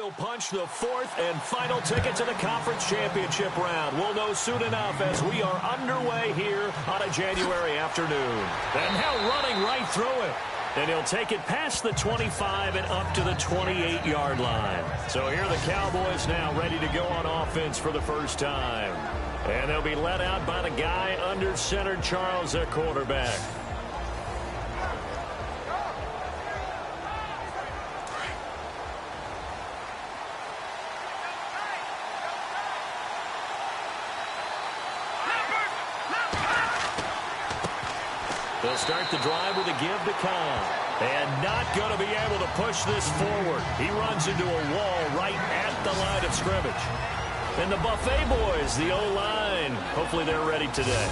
will punch the fourth and final ticket to the conference championship round. We'll know soon enough as we are underway here on a January afternoon. And now running right through it. And he'll take it past the 25 and up to the 28-yard line. So here are the Cowboys now ready to go on offense for the first time. And they'll be led out by the guy under center, Charles, at quarterback. They'll start the drive with a give to Cobb. And not going to be able to push this forward. He runs into a wall right at the line of scrimmage. And the Buffet boys, the O-line, hopefully they're ready today.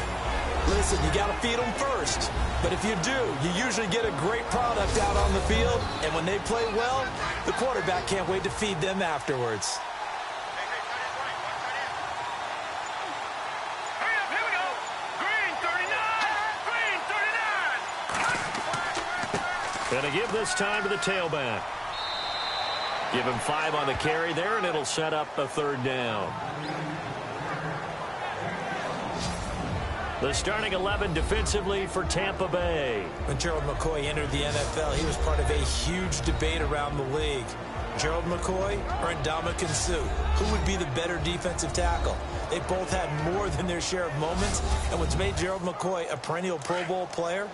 Listen, you got to feed them first. But if you do, you usually get a great product out on the field. And when they play well, the quarterback can't wait to feed them afterwards. Going to give this time to the tailback. Give him 5 on the carry there, and it'll set up a third down. The starting 11 defensively for Tampa Bay. When Gerald McCoy entered the NFL, he was part of a huge debate around the league. Gerald McCoy or Ndamukong Suh? Who would be the better defensive tackle? They both had more than their share of moments, and what's made Gerald McCoy a perennial Pro Bowl player,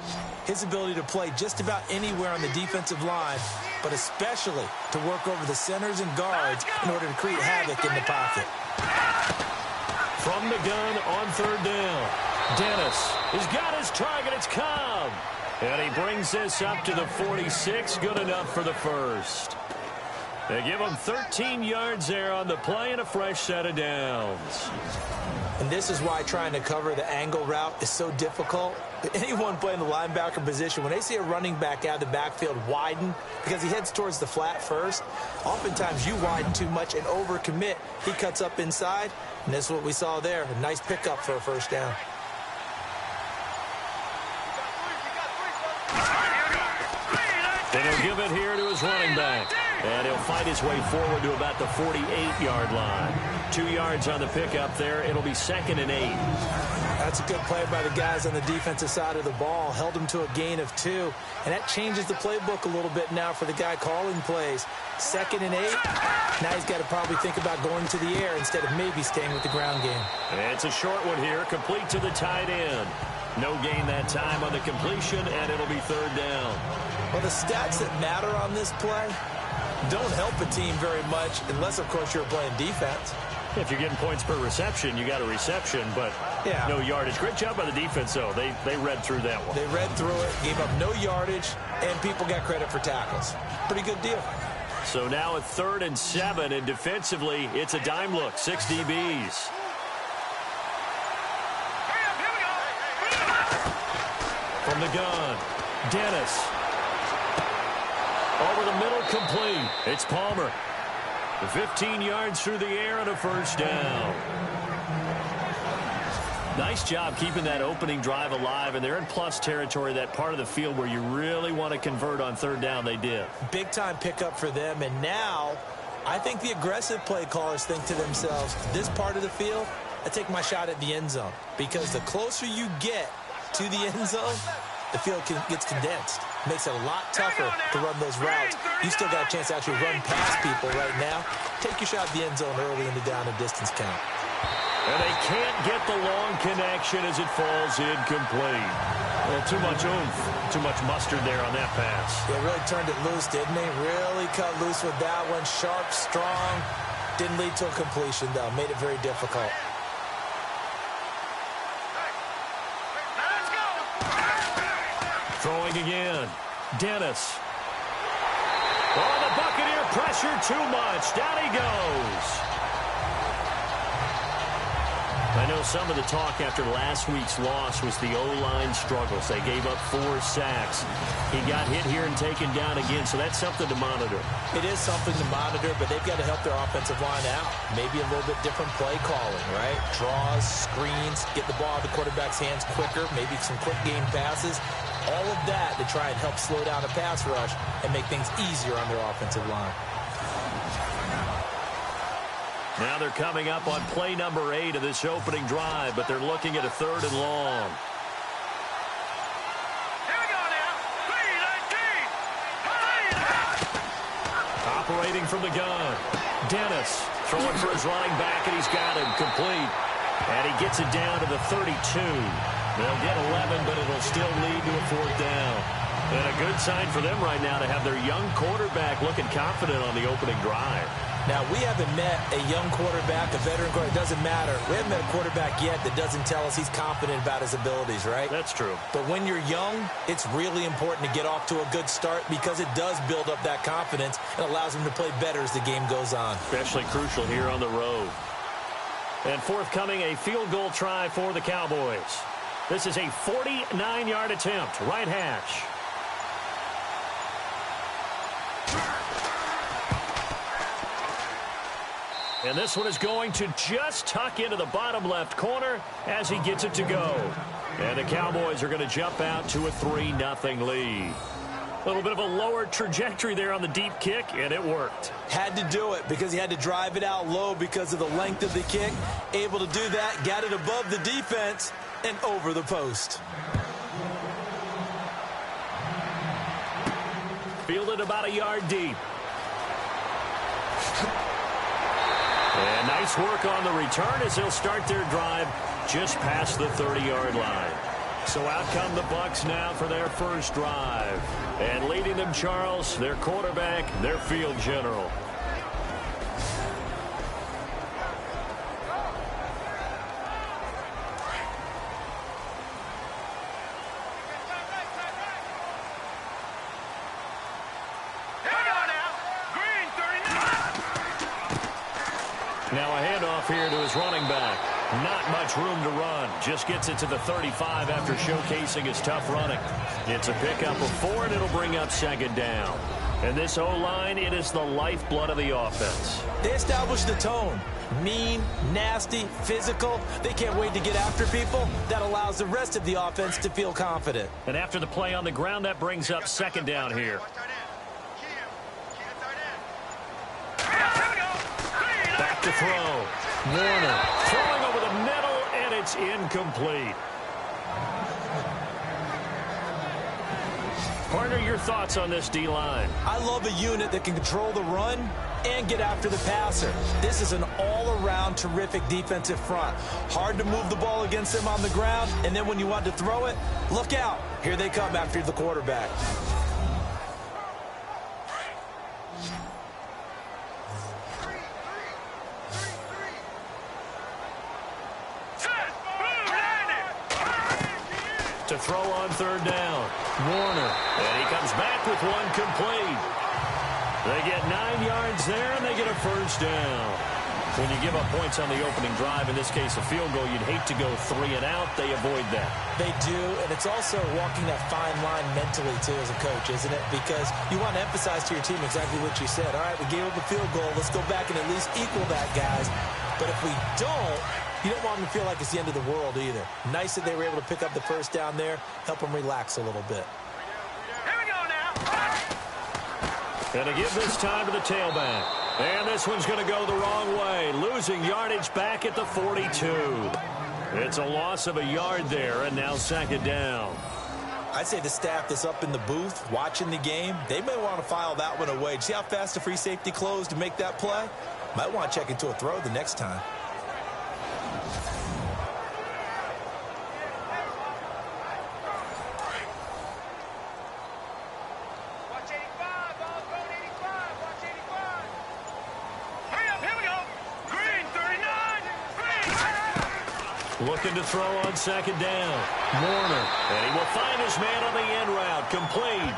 his ability to play just about anywhere on the defensive line, but especially to work over the centers and guards in order to create havoc in the pocket. From the gun on third down, Dennis has got his target. It's Cobb. And he brings this up to the 46. Good enough for the first. They give him 13 yards there on the play and a fresh set of downs. And this is why trying to cover the angle route is so difficult. Anyone playing the linebacker position, when they see a running back out of the backfield widen because he heads towards the flat first, oftentimes you widen too much and overcommit. He cuts up inside, and this is what we saw there. A nice pickup for a first down. Then he'll give it here to his running back. And he'll fight his way forward to about the 48-yard line. 2 yards on the pickup there. It'll be 2nd and 8. That's a good play by the guys on the defensive side of the ball. Held him to a gain of 2. And that changes the playbook a little bit now for the guy calling plays. 2nd and 8. Now he's got to probably think about going to the air instead of maybe staying with the ground game. And it's a short one here. Complete to the tight end. No gain that time on the completion, and it'll be third down. Well, the stats that matter on this play don't help a team very much unless, of course, you're playing defense. If you're getting points per reception, you got a reception, but no yardage. Great job by the defense, though. They read through that one. They read through it, gave up no yardage, and people got credit for tackles. Pretty good deal. So now at 3rd and 7, and defensively, it's a dime look. 6 DBs. From the gun, Dennis. Over the middle, complete. It's Palmer. 15 yards through the air and a first down. Nice job keeping that opening drive alive, and they're in plus territory, that part of the field where you really want to convert on third down. They did. Big-time pickup for them, and now I think the aggressive play callers think to themselves, this part of the field, I take my shot at the end zone, because the closer you get to the end zone, the field gets condensed. Makes it a lot tougher to run those routes. You still got a chance to actually run past people right now. Take your shot at the end zone early in the down and distance count. And they can't get the long connection as it falls incomplete. Well, too much oomph, too much mustard there on that pass. They really turned it loose, didn't they? Really cut loose with that one. Sharp, strong. Didn't lead to a completion, though. Made it very difficult. Throwing again. Dennis. Oh, the Buccaneer pressure too much. Down he goes. I know some of the talk after last week's loss was the O-line struggles. They gave up 4 sacks. He got hit here and taken down again, so that's something to monitor. It is something to monitor, but they've got to help their offensive line out. Maybe a little bit different play calling, right? Draws, screens, get the ball out of the quarterback's hands quicker, maybe some quick game passes. All of that to try and help slow down a pass rush and make things easier on their offensive line. Now they're coming up on play number 8 of this opening drive, but they're looking at a 3rd and long. Here we go now. 3-19. Operating from the gun. Dennis throwing for his running back, and he's got him complete. And he gets it down to the 32. They'll get 11, but it'll still lead to a 4th down. And a good sign for them right now to have their young quarterback looking confident on the opening drive. Now, we haven't met a young quarterback, a veteran quarterback. It doesn't matter. We haven't met a quarterback yet that doesn't tell us he's confident about his abilities, right? That's true. But when you're young, it's really important to get off to a good start because it does build up that confidence and allows him to play better as the game goes on. Especially crucial here on the road. And forthcoming, a field goal try for the Cowboys. This is a 49-yard attempt, right hash. And this one is going to just tuck into the bottom left corner as he gets it to go. And the Cowboys are going to jump out to a 3-0 lead. A little bit of a lower trajectory there on the deep kick, and it worked. Had to do it because he had to drive it out low because of the length of the kick. Able to do that, got it above the defense and over the post. Fielded about a yard deep. And nice work on the return as they'll start their drive just past the 30-yard line. So out come the Bucs now for their first drive. And leading them, Charles, their quarterback, their field general. Now a handoff here to his running back. Not much room to run. Just gets it to the 35 after showcasing his tough running. It's a pickup of 4, and it'll bring up 2nd down. And this O-line, it is the lifeblood of the offense. They established the tone. Mean, nasty, physical. They can't wait to get after people. That allows the rest of the offense to feel confident. And after the play on the ground, that brings up 2nd down here. Back to throw. Warner throwing over the middle, and it's incomplete. Partner, your thoughts on this D-line? I love a unit that can control the run and get after the passer. This is an all-around terrific defensive front. Hard to move the ball against them on the ground, and then when you want to throw it, look out. Here they come after the quarterback. To throw on 3rd down. Warner. And he comes back with one complete. They get 9 yards there, and they get a 1st down. When you give up points on the opening drive, in this case a field goal, you'd hate to go 3 and out. They avoid that. They do, and it's also walking that fine line mentally, too, as a coach, isn't it? Because you want to emphasize to your team exactly what you said. All right, we gave up a field goal. Let's go back and at least equal that, guys. But if we don't, you don't want them to feel like it's the end of the world either. Nice that they were able to pick up the 1st down there, help them relax a little bit. Here we go now. And to give this time to the tailback. And this one's going to go the wrong way. Losing yardage back at the 42. It's a loss of a yard there, and now 2nd down. I'd say the staff that's up in the booth watching the game, they may want to file that one away. See how fast the free safety closed to make that play? Might want to check into a throw the next time. Looking to throw on 2nd down. Warner. And he will find his man on the end route. Complete.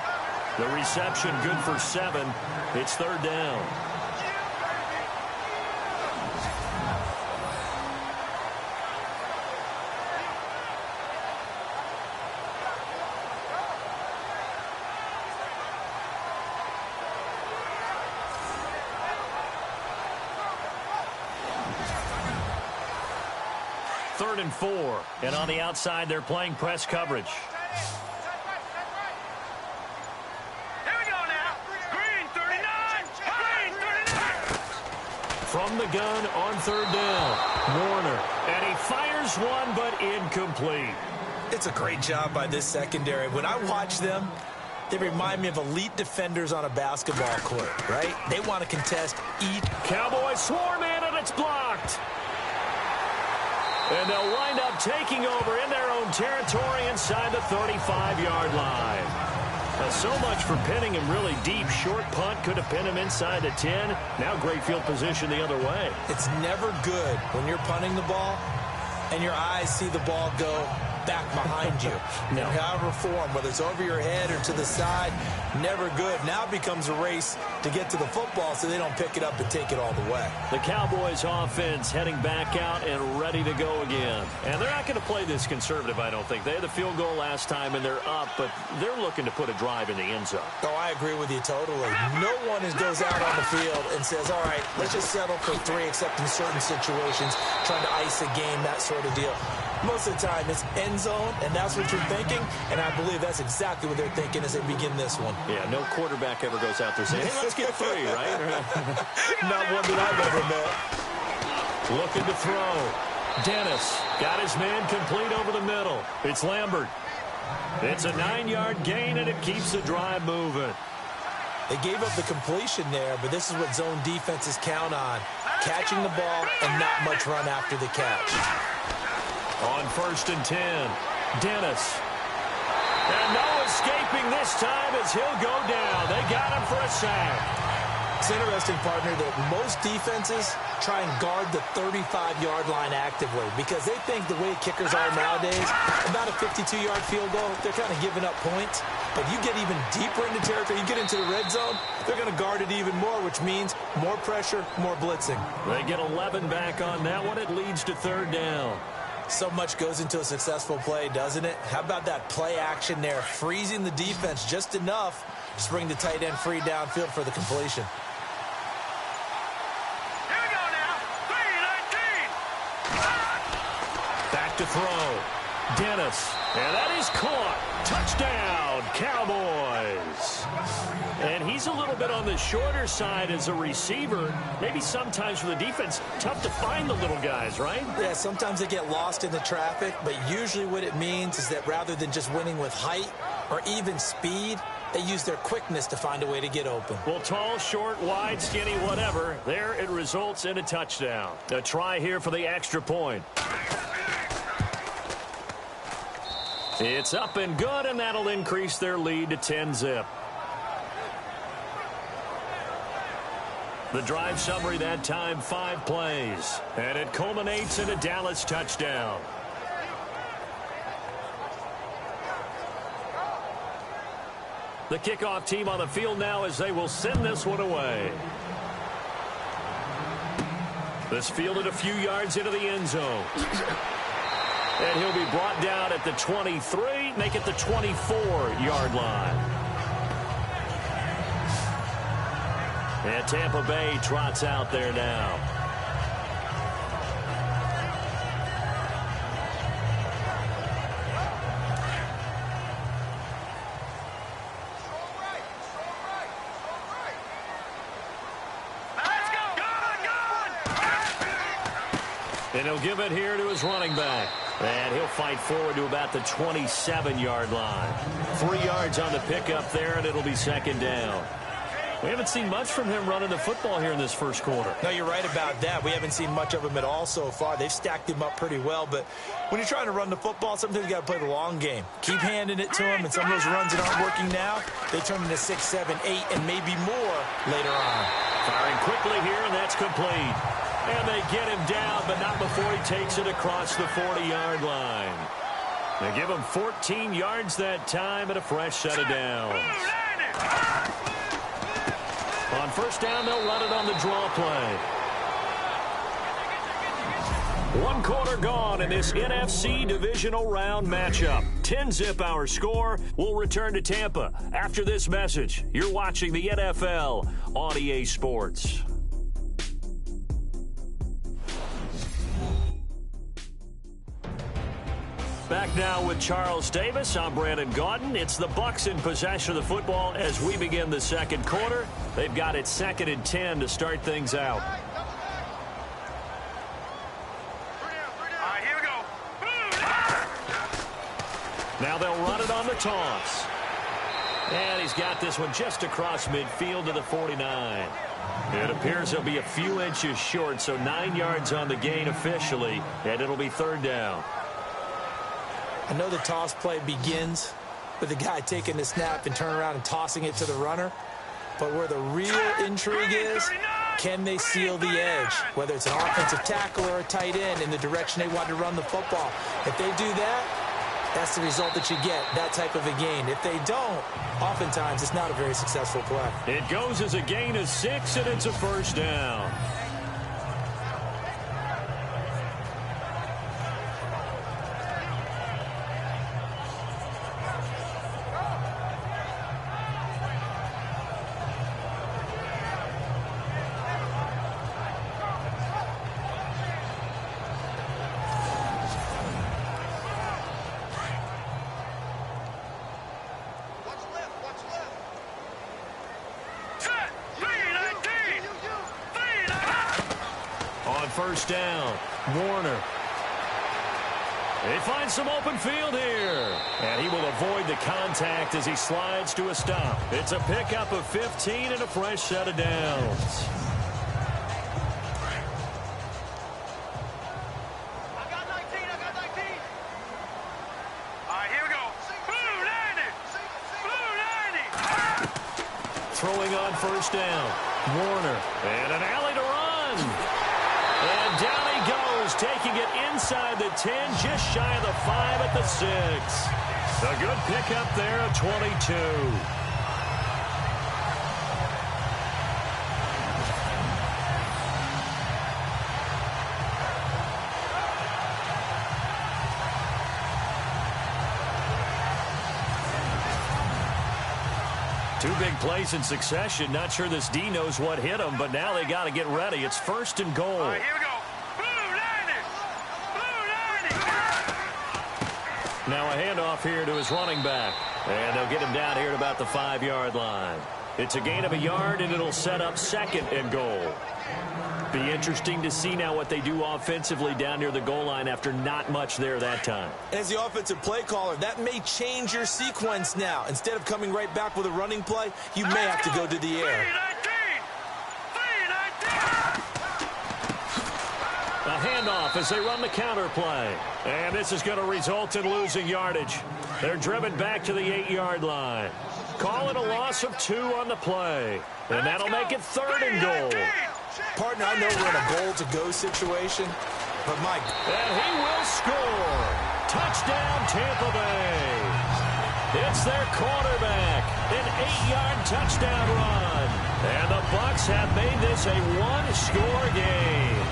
The reception good for 7. It's 3rd down. Third and 4. And on the outside, they're playing press coverage. From from the gun on third down. Warner, and he fires one, but incomplete. It's a great job by this secondary. When I watch them, they remind me of elite defenders on a basketball court, right? They want to contest each. Cowboys swarm in, and it's blocked. And they'll wind up taking over in their own territory inside the 35-yard line. Now, so much for pinning him really deep. Short punt could have pinned him inside the 10. Now great field position the other way. It's never good when you're punting the ball and your eyes see the ball go back behind you. No. In however form, whether it's over your head or to the side, never good. Now it becomes a race to get to the football so they don't pick it up and take it all the way. The Cowboys offense heading back out and ready to go again. And they're not going to play this conservative, I don't think. They had the field goal last time, and they're up, but they're looking to put a drive in the end zone. Oh, I agree with you totally. No one goes out on the field and says, all right, let's just settle for 3, except in certain situations, trying to ice a game, that sort of deal. Most of the time, it's end zone, and that's what you're thinking, and I believe that's exactly what they're thinking as they begin this one. Yeah, no quarterback ever goes out there saying, hey, let's get 3, right? Not one that I've ever met. Looking to throw. Dennis got his man complete over the middle. It's Lambert. It's a 9-yard gain, and it keeps the drive moving. They gave up the completion there, but this is what zone defenses count on. Catching the ball and not much run after the catch. On 1st and 10, Dennis. And no escaping this time as he'll go down. They got him for a sack. It's interesting, partner, that most defenses try and guard the 35-yard line actively because they think the way kickers are nowadays, about a 52-yard field goal, they're kind of giving up points. But you get even deeper into territory, you get into the red zone, they're going to guard it even more, which means more pressure, more blitzing. They get 11 back on that one. It leads to 3rd down. So much goes into a successful play, doesn't it? How about that play action there, freezing the defense just enough to bring the tight end free downfield for the completion. Here we go now. 3-19. Back to throw. Dennis. And that is caught. Touchdown, Cowboys. And he's a little bit on the shorter side as a receiver. Maybe sometimes for the defense, tough to find the little guys, right? Yeah, sometimes they get lost in the traffic, but usually what it means is that rather than just winning with height or even speed, they use their quickness to find a way to get open. Well, tall, short, wide, skinny, whatever. There it results in a touchdown. A try here for the extra point. It's up and good, and that'll increase their lead to 10-zip. The drive summary that time, 5 plays. And it culminates in a Dallas touchdown. The kickoff team on the field now as they will send this one away. This fielded a few yards into the end zone. And he'll be brought down at the 23, make it the 24-yard line. And Tampa Bay trots out there now. Let's go. And he'll give it here to his running back. And he'll fight forward to about the 27-yard line. 3 yards on the pickup there, and it'll be 2nd down. We haven't seen much from him running the football here in this first quarter. No, you're right about that. We haven't seen much of him at all so far. They've stacked him up pretty well, but when you're trying to run the football, sometimes you got to play the long game. Keep handing it to him, and some of those runs that aren't working now, they turn into 6, 7, 8, and maybe more later on. Firing quickly here, and that's complete. And they get him down, but not before he takes it across the 40-yard line. They give him 14 yards that time and a fresh set of downs. On 1st down, they'll run it on the draw play. 1 quarter gone in this NFC divisional round matchup. 10-zip our score. We'll return to Tampa after this message. You're watching the NFL on EA Sports. Back now with Charles Davis. I'm Brandon Gaudin. It's the Bucs in possession of the football as we begin the second quarter. They've got it 2nd and 10 to start things out. Now they'll run it on the toss. And he's got this one just across midfield to the 49. It appears he'll be a few inches short, so 9 yards on the gain officially, and it'll be 3rd down. I know the toss play begins with the guy taking the snap and turning around and tossing it to the runner. But where the real intrigue is, can they seal the edge? Whether it's an offensive tackle or a tight end in the direction they want to run the football. If they do that, that's the result that you get, that type of a gain. If they don't, oftentimes it's not a very successful play. It goes as a gain of 6, and it's a 1st down. First down, Warner. They find some open field here. And he will avoid the contact as he slides to a stop. It's a pickup of 15 and a fresh set of downs. I got 19. All right, here we go. Blue 90. Throwing on first down, Warner. And an alley to run. And down he goes, taking it inside the 10, just shy of the 5 at the 6. A good pickup there at 22. Two big plays in succession. Not sure this D knows what hit him, but now they got to get ready. It's 1st and goal. All right, here we go. Blue 90. Now a handoff here to his running back. And they'll get him down here at about the 5-yard line. It's a gain of a yard, and it'll set up 2nd and goal. Be interesting to see now what they do offensively down near the goal line after not much there that time. As the offensive play caller, that may change your sequence now. Instead of coming right back with a running play, you may have to go to the air. A handoff as they run the counter play. And this is going to result in losing yardage. They're driven back to the 8-yard line. Call it a loss of 2 on the play. And that'll make it 3rd and goal. Partner, I know we're in a goal-to-go situation, but Mike. And he will score. Touchdown, Tampa Bay. It's their quarterback. An 8-yard touchdown run. And the Bucs have made this a 1-score game.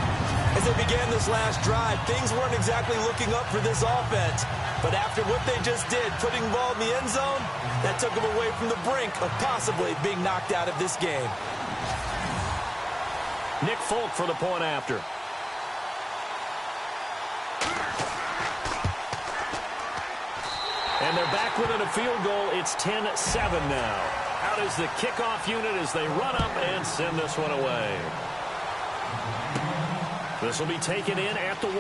As they began this last drive, things weren't exactly looking up for this offense. But after what they just did, putting the ball in the end zone, that took them away from the brink of possibly being knocked out of this game. Nick Folk for the point after. And they're back within a field goal. It's 10-7 now. Out is the kickoff unit as they run up and send this one away. This will be taken in at the 1.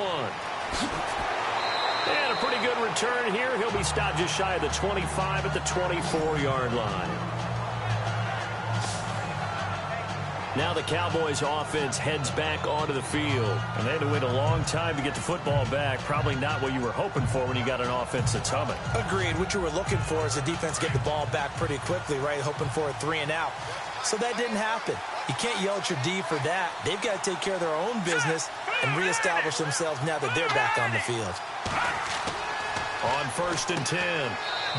And a pretty good return here. He'll be stopped just shy of the 25 at the 24-yard line. Now the Cowboys offense heads back onto the field. And they had to wait a long time to get the football back. Probably not what you were hoping for when you got an offense that's humming. Agreed. What you were looking for is the defense get the ball back pretty quickly, right? Hoping for a 3 and out. So that didn't happen. You can't yell at your D for that. They've got to take care of their own business and reestablish themselves now that they're back on the field. On 1st and 10,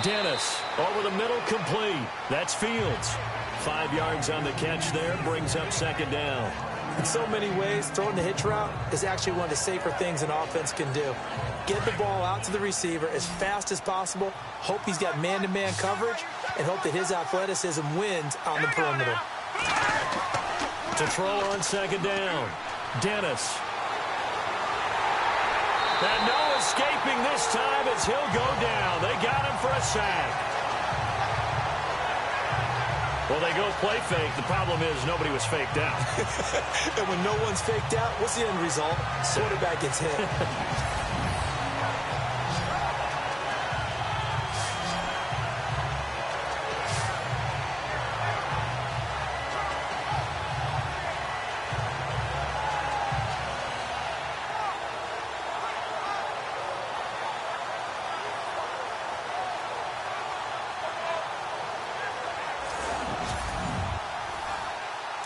Dennis over the middle, complete. That's Fields. 5 yards on the catch there, brings up 2nd down. In so many ways, throwing the hitch route is actually one of the safer things an offense can do. Get the ball out to the receiver as fast as possible, hope he's got man-to-man coverage, and hope that his athleticism wins on the perimeter. To throw on 2nd down, Dennis. And no escaping this time as he'll go down. They got him for a sack. Well, they go play fake. The problem is nobody was faked out. And when no one's faked out, what's the end result? Quarterback gets hit.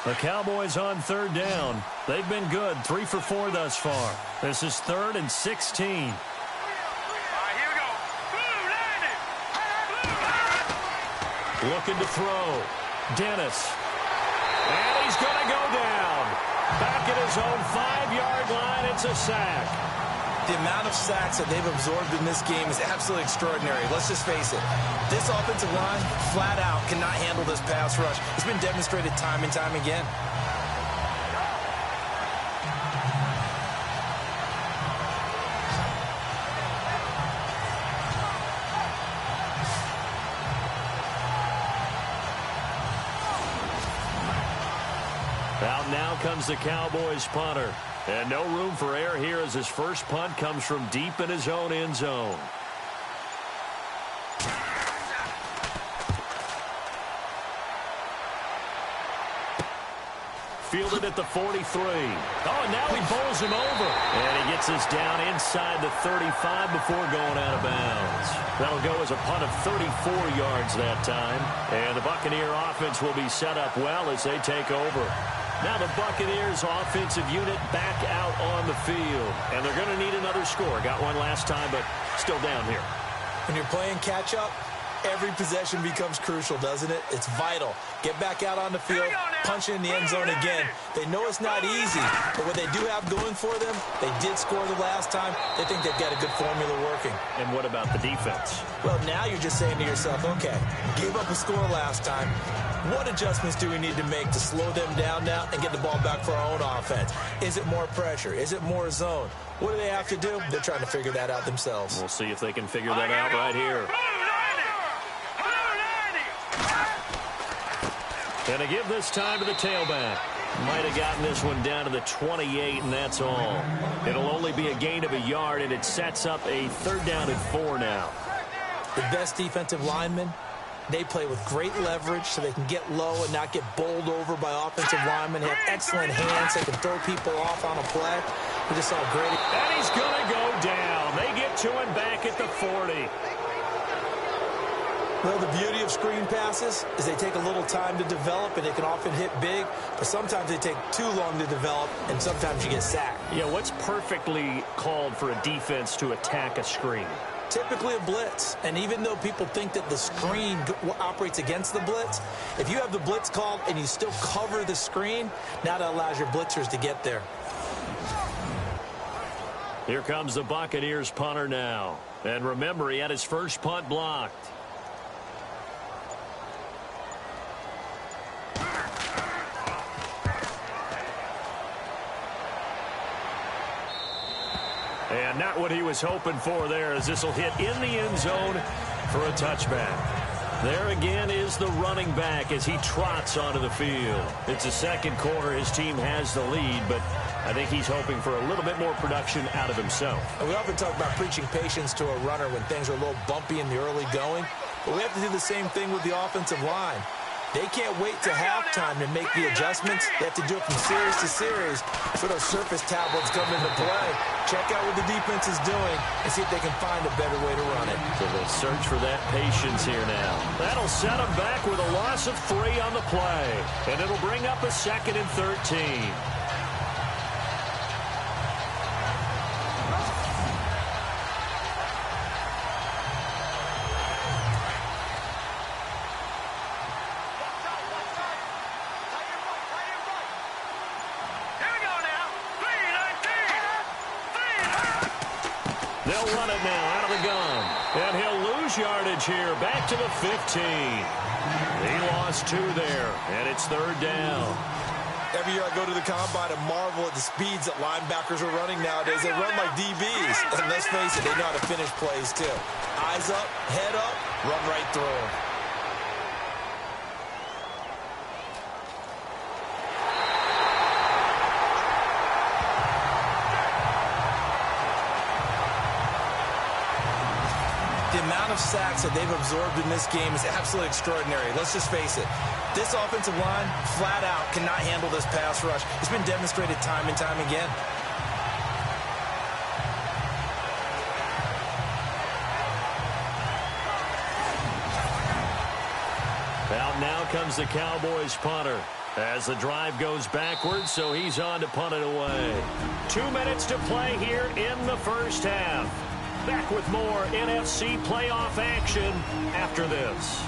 The Cowboys on third down. They've been good, 3 for 4 thus far. This is 3rd and 16. Looking to throw. Dennis. And he's going to go down. Back at his own 5-yard line. It's a sack. The amount of sacks that they've absorbed in this game is absolutely extraordinary. Let's just face it. This offensive line, flat out, cannot handle this pass rush. It's been demonstrated time and time again. Out now comes the Cowboys punter. And no room for error here as his first punt comes from deep in his own end zone. Fielded at the 43. Oh, and now he bowls him over. And he gets this down inside the 35 before going out of bounds. That'll go as a punt of 34 yards that time. And the Buccaneer offense will be set up well as they take over. Now the Buccaneers offensive unit back out on the field. And they're going to need another score. Got one last time, but still down here. When you're playing catch-up, every possession becomes crucial, doesn't it? It's vital. Get back out on the field, punch it in the end zone again. They know it's not easy, but what they do have going for them, they did score the last time. They think they've got a good formula working. And what about the defense? Well, now you're just saying to yourself, okay, gave up a score last time. What adjustments do we need to make to slow them down now and get the ball back for our own offense? Is it more pressure? Is it more zone? What do they have to do? They're trying to figure that out themselves. We'll see if they can figure that out right here. And to give this time to the tailback. Might have gotten this one down to the 28, and that's all. It'll only be a gain of a yard, and it sets up a 3rd down and 4 now. The best defensive linemen, they play with great leverage so they can get low and not get bowled over by offensive linemen. They have excellent hands. They can throw people off on a play. We just saw a great... And he's going to go down. They get to him back at the 40. Well, the beauty of screen passes is they take a little time to develop, and they can often hit big, but sometimes they take too long to develop, and sometimes you get sacked. Yeah, what's perfectly called for a defense to attack a screen? Typically a blitz, and even though people think that the screen operates against the blitz, if you have the blitz called and you still cover the screen, now that allows your blitzers to get there. Here comes the Buccaneers punter now. And remember, he had his first punt blocked. And not what he was hoping for there, as this will hit in the end zone for a touchback. There again is the running back as he trots onto the field. It's the second quarter. His team has the lead, but I think he's hoping for a little bit more production out of himself. And we often talk about preaching patience to a runner when things are a little bumpy in the early going, but we have to do the same thing with the offensive line. They can't wait to halftime to make the adjustments. They have to do it from series to series so those surface tablets come into play. Check out what the defense is doing and see if they can find a better way to run it. So they'll search for that patience here now. That'll set them back with a loss of 3 on the play. And it'll bring up a 2nd and 13. They'll run it now out of the gun. And he'll lose yardage here. Back to the 15. He lost 2 there. And it's 3rd down. Every year I go to the combine and marvel at the speeds that linebackers are running nowadays. They run like DBs. And let's face it, they know how to finish plays too. Eyes up, head up, run right through them. The amount of sacks that they've absorbed in this game is absolutely extraordinary. Let's just face it. This offensive line, flat out, cannot handle this pass rush. It's been demonstrated time and time again. Out now comes the Cowboys punter. As the drive goes backwards, so he's on to punt it away. 2 minutes to play here in the first half. Back with more NFC playoff action after this.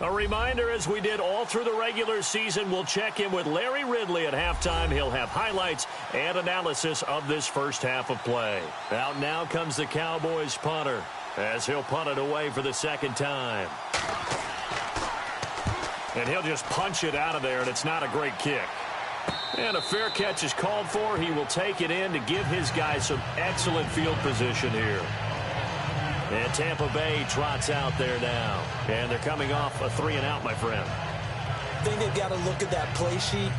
A reminder, as we did all through the regular season, we'll check in with Larry Ridley at halftime. He'll have highlights and analysis of this first half of play. Out now comes the Cowboys punter, as he'll punt it away for the second time. And he'll just punch it out of there, and it's not a great kick. And a fair catch is called for. He will take it in to give his guys some excellent field position here. And Tampa Bay trots out there now. And they're coming off a 3-and-out, my friend. I think they've got to look at that play sheet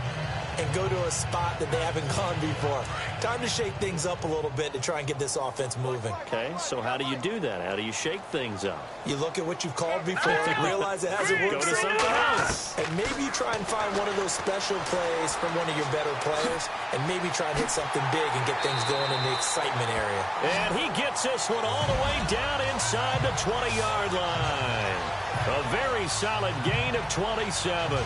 and go to a spot that they haven't gone before. Time to shake things up a little bit to try and get this offense moving. Okay, so how do you do that? How do you shake things up? You look at what you've called before and realize it hasn't worked Go to something else. And maybe you try and find one of those special plays from one of your better players, and maybe try and hit something big and get things going in the excitement area. And he gets this one all the way down inside the 20-yard line. A very solid gain of 27.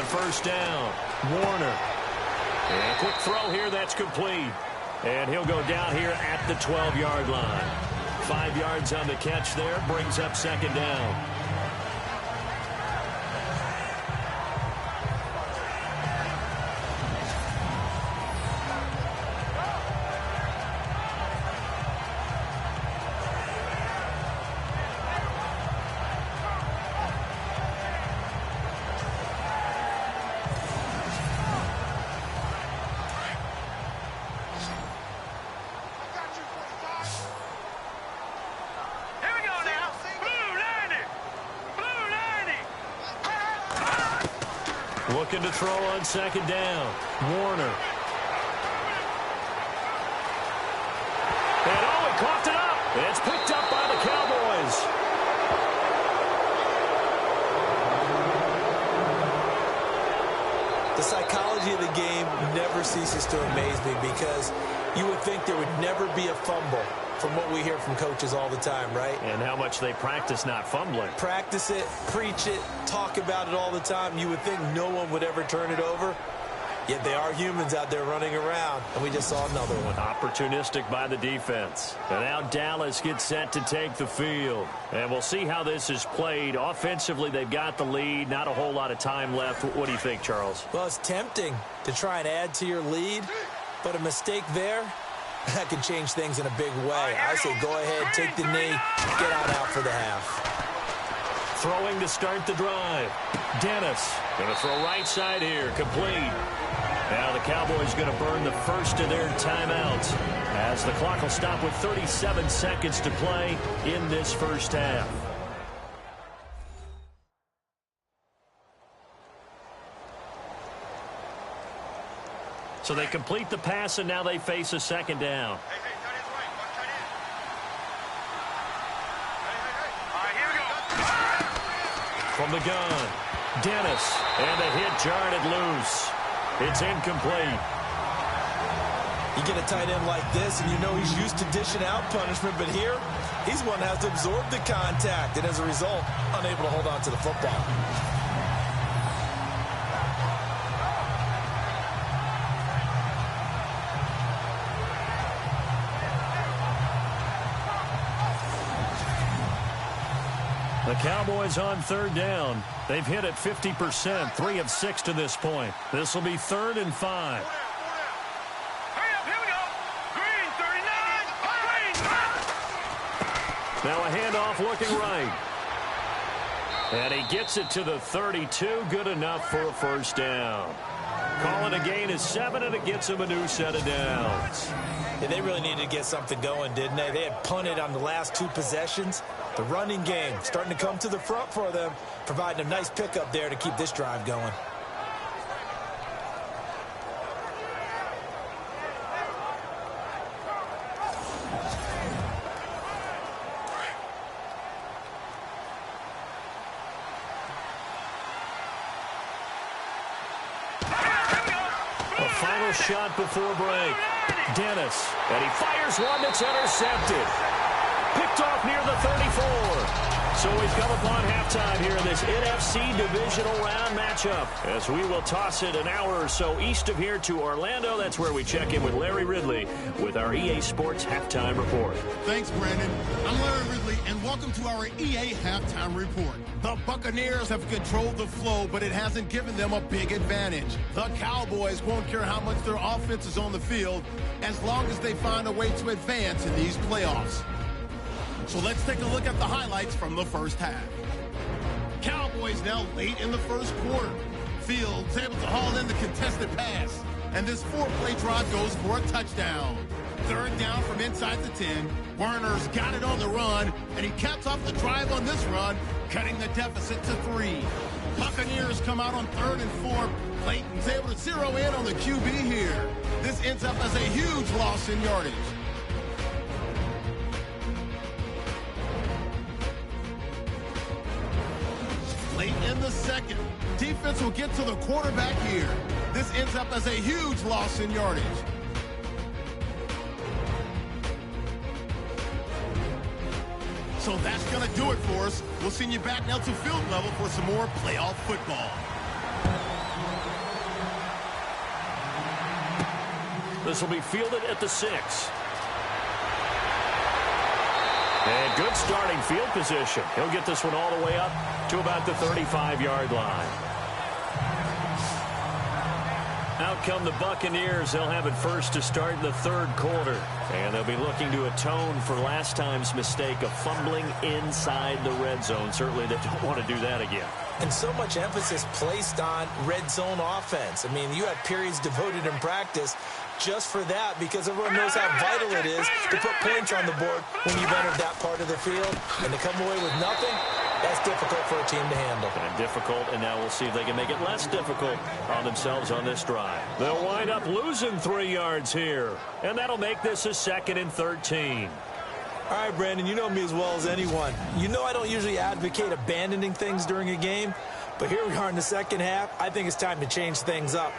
First down, Warner. And quick throw here, that's complete. And he'll go down here at the 12-yard line. 5 yards on the catch there, brings up second down. Looking to throw on second down. Warner. And oh, he coughed it up. It's picked up by the Cowboys. The psychology of the game never ceases to amaze me, because you would think there would never be a fumble from what we hear from coaches all the time, right? And how much they practice not fumbling. Practice it, preach it, talk about it all the time. You would think no one would ever turn it over. Yet they are humans out there running around, and we just saw another one. Opportunistic by the defense. And now Dallas gets set to take the field. And we'll see how this is played. Offensively, they've got the lead. Not a whole lot of time left. What do you think, Charles? Well, it's tempting to try and add to your lead, but a mistake there, that can change things in a big way. I say go ahead, take the knee, get on out for the half. Throwing to start the drive. Dennis going to throw right side here, complete. Now the Cowboys going to burn the first of their timeouts, as the clock will stop with 37 seconds to play in this first half. So they complete the pass, and now they face a second down. From the gun, Dennis, and the hit jarred it loose. It's incomplete. You get a tight end like this, and you know he's used to dishing out punishment, but here, he's one that has to absorb the contact, and as a result, unable to hold on to the football. The Cowboys on third down. They've hit it 50%, 3 of 6 to this point. This will be 3rd and 5. Hurry up, here we go. Green, 39. Green. Now a handoff looking right. And he gets it to the 32. Good enough for a first down. Calling a gain is 7, and it gets them a new set of downs. Yeah, they really needed to get something going, didn't they? They had punted on the last 2 possessions. The running game starting to come to the front for them, providing a nice pickup there to keep this drive going. Final shot before break. Dennis. And he fires one that's intercepted. Picked off near the 34. So we've come upon halftime here in this NFC divisional round matchup, as we will toss it an hour or so east of here to Orlando. That's where we check in with Larry Ridley with our EA Sports Halftime Report. Thanks, Brandon. I'm Larry Ridley, and welcome to our EA Halftime Report. The Buccaneers have controlled the flow, but it hasn't given them a big advantage. The Cowboys won't care how much their offense is on the field as long as they find a way to advance in these playoffs. So let's take a look at the highlights from the first half. Cowboys now late in the first quarter. Fields able to haul in the contested pass. And this 4-play drive goes for a touchdown. Third down from inside the 10. Werner's got it on the run, and he caps off the drive on this run, cutting the deficit to 3. Buccaneers come out on 3rd and 4. Clayton's able to zero in on the QB here. This ends up as a huge loss in yardage. Late in the second, defense will get to the quarterback here. This ends up as a huge loss in yardage. So that's going to do it for us. We'll send you back now to field level for some more playoff football. This will be fielded at the 6. And good starting field position. He'll get this one all the way up to about the 35-yard line. Out come the Buccaneers. They'll have it first to start in the 3rd quarter. And they'll be looking to atone for last time's mistake of fumbling inside the red zone. Certainly they don't want to do that again. And so much emphasis placed on red zone offense. I mean, you had periods devoted in practice just for that, because everyone knows how vital it is to put points on the board when you've entered that part of the field. And to come away with nothing, that's difficult for a team to handle. And difficult, and now we'll see if they can make it less difficult on themselves on this drive. They'll wind up losing 3 yards here, and that'll make this a 2nd and 13. All right, Brandon, you know me as well as anyone. You know I don't usually advocate abandoning things during a game, but here we are in the second half. I think it's time to change things up.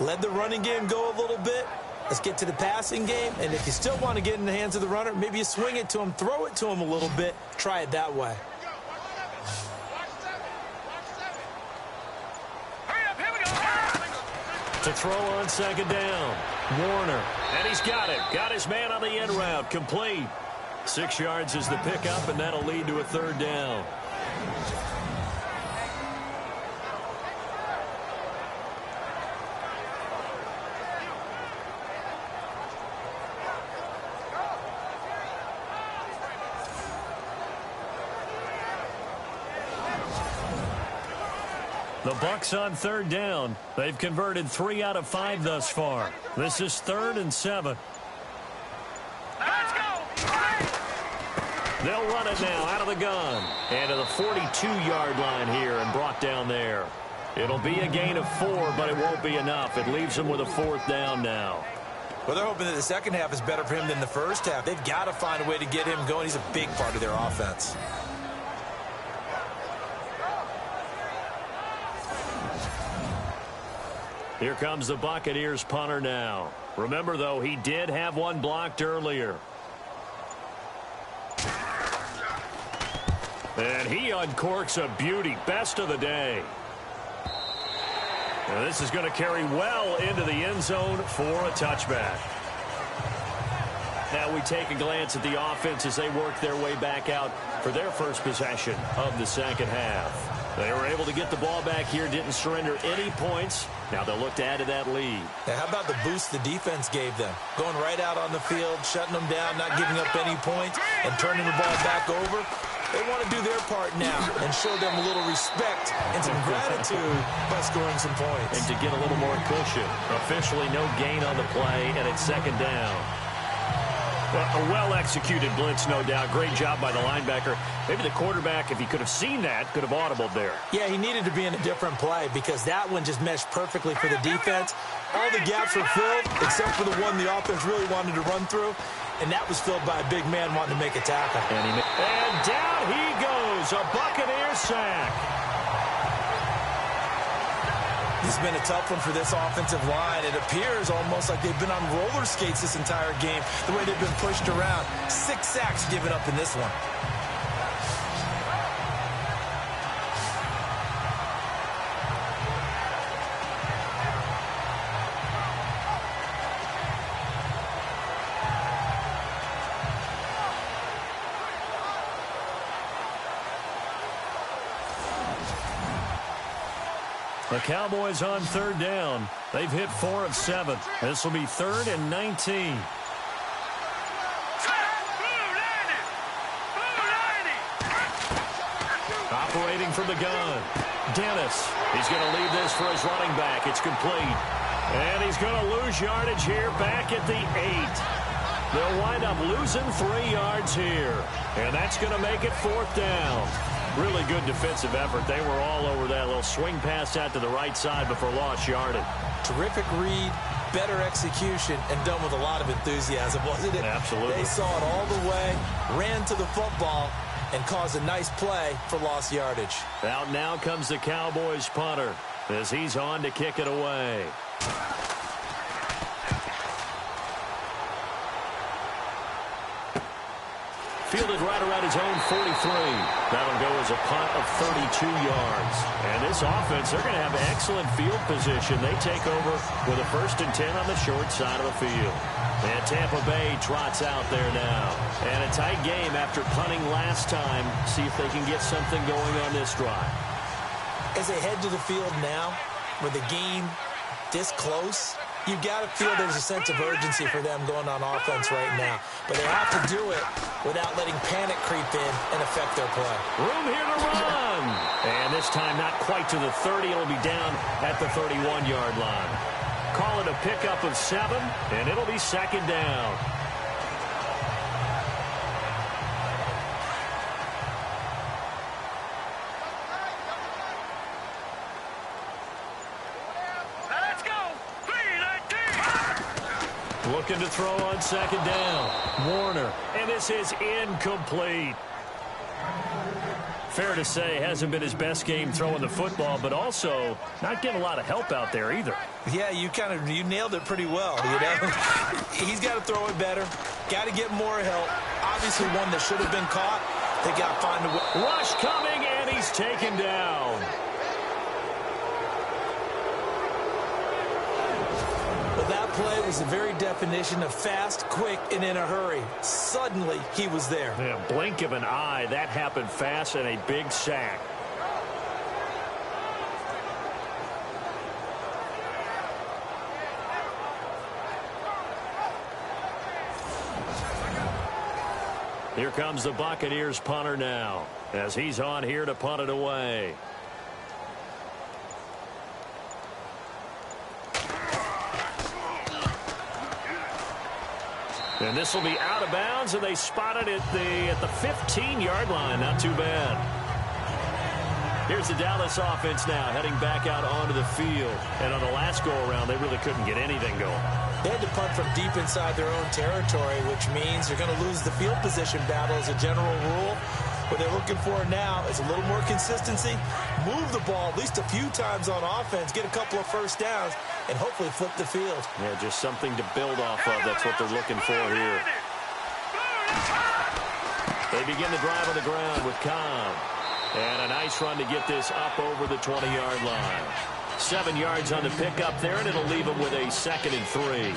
Let the running game go a little bit. Let's get to the passing game, and if you still want to get in the hands of the runner, maybe you swing it to him, throw it to him a little bit, try it that way. To throw on 2nd down, Warner, and he's got it. Got his man on the end route, complete. 6 yards is the pickup, and that'll lead to a 3rd down. The Bucs on 3rd down. They've converted 3 out of 5 thus far. This is 3rd and 7. Let's go! They'll run it now out of the gun. And to the 42-yard line here and brought down there. It'll be a gain of 4, but it won't be enough. It leaves them with a 4th down now. Well, they're hoping that the second half is better for him than the first half. They've got to find a way to get him going. He's a big part of their offense. Here comes the Buccaneers punter now. Remember, though, he did have one blocked earlier. And he uncorks a beauty. Best of the day. Now this is going to carry well into the end zone for a touchback. Now we take a glance at the offense as they work their way back out for their first possession of the second half. They were able to get the ball back here, didn't surrender any points. Now they'll look to add to that lead. Now, how about the boost the defense gave them? Going right out on the field, shutting them down, not giving up any points, and turning the ball back over. They want to do their part now and show them a little respect and some gratitude by scoring some points. And to get a little more cushion. Officially no gain on the play, and it's second down. Well, a well-executed blitz, no doubt. Great job by the linebacker. Maybe the quarterback, if he could have seen that, could have audibled there. Yeah, he needed to be in a different play because that one just meshed perfectly for the defense. All the gaps were filled except for the one the offense really wanted to run through, and that was filled by a big man wanting to make a tackle. And down he goes, a Buccaneer sack. This has been a tough one for this offensive line. It appears almost like they've been on roller skates this entire game, the way they've been pushed around. 6 sacks given up in this one. The Cowboys on third down. They've hit 4 of 7. This will be 3rd and 19. Operating from the gun. Dennis. He's going to leave this for his running back. It's complete. And he's going to lose yardage here back at the 8. They'll wind up losing 3 yards here. And that's going to make it 4th down. Really good defensive effort. They were all over that little swing pass out to the right side before lost yardage. Terrific read, better execution, and done with a lot of enthusiasm, wasn't it? Absolutely. They saw it all the way, ran to the football, and caused a nice play for lost yardage. Out now comes the Cowboys punter as he's on to kick it away. Fielded right around his own 43. That'll go as a punt of 32 yards. And this offense, they're going to have excellent field position. They take over with a 1st and 10 on the short side of the field. And Tampa Bay trots out there now. And a tight game after punting last time. See if they can get something going on this drive. As they head to the field now, with the game this close, you've got to feel there's a sense of urgency for them going on offense right now. But they have to do it without letting panic creep in and affect their play. Room here to run. And this time not quite to the 30. It'll be down at the 31-yard line. Call it a pickup of 7, and it'll be 2nd down. Looking to throw on 2nd down. Warner. And this is incomplete. Fair to say, hasn't been his best game throwing the football, but also not getting a lot of help out there either. Yeah, you nailed it pretty well, you know. He's got to throw it better. Got to get more help. Obviously one that should have been caught. They got to find a way. Rush coming, and he's taken down. That play was the very definition of fast, quick, and in a hurry. Suddenly, he was there. Yeah, blink of an eye. That happened fast and a big sack. Here comes the Buccaneers punter now as he's on here to punt it away. And this will be out of bounds, and they spot it at the 15-yard line. Not too bad. Here's the Dallas offense now, heading back out onto the field. And on the last go-around, they really couldn't get anything going. They had to punt from deep inside their own territory, which means they're going to lose the field position battle as a general rule. What they're looking for now is a little more consistency, move the ball at least a few times on offense, get a couple of first downs, and hopefully flip the field. Yeah, just something to build off of. That's what they're looking for here. They begin the drive on the ground with Cobb. And a nice run to get this up over the 20-yard line. 7 yards on the pickup there, and it'll leave them with a 2nd and 3.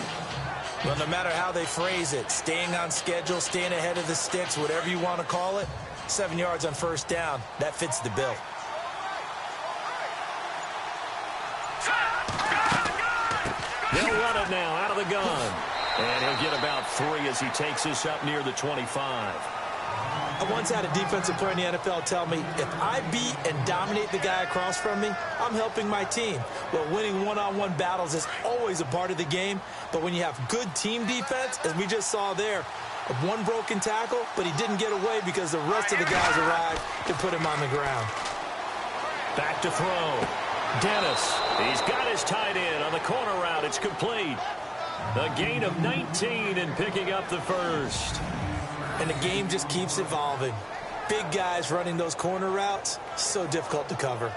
Well, no matter how they phrase it, staying on schedule, staying ahead of the sticks, whatever you want to call it, 7 yards on first down, that fits the bill. They'll run it now out of the gun. And he'll get about 3 as he takes this up near the 25. I once had a defensive player in the NFL tell me, if I beat and dominate the guy across from me, I'm helping my team. Well, winning one-on-one battles is always a part of the game, but when you have good team defense, as we just saw there, one broken tackle, but he didn't get away because the rest of the guys arrived to put him on the ground. Back to throw. Dennis, he's got his tight end on the corner route. It's complete. A gain of 19 and picking up the first. And the game just keeps evolving. Big guys running those corner routes, so difficult to cover.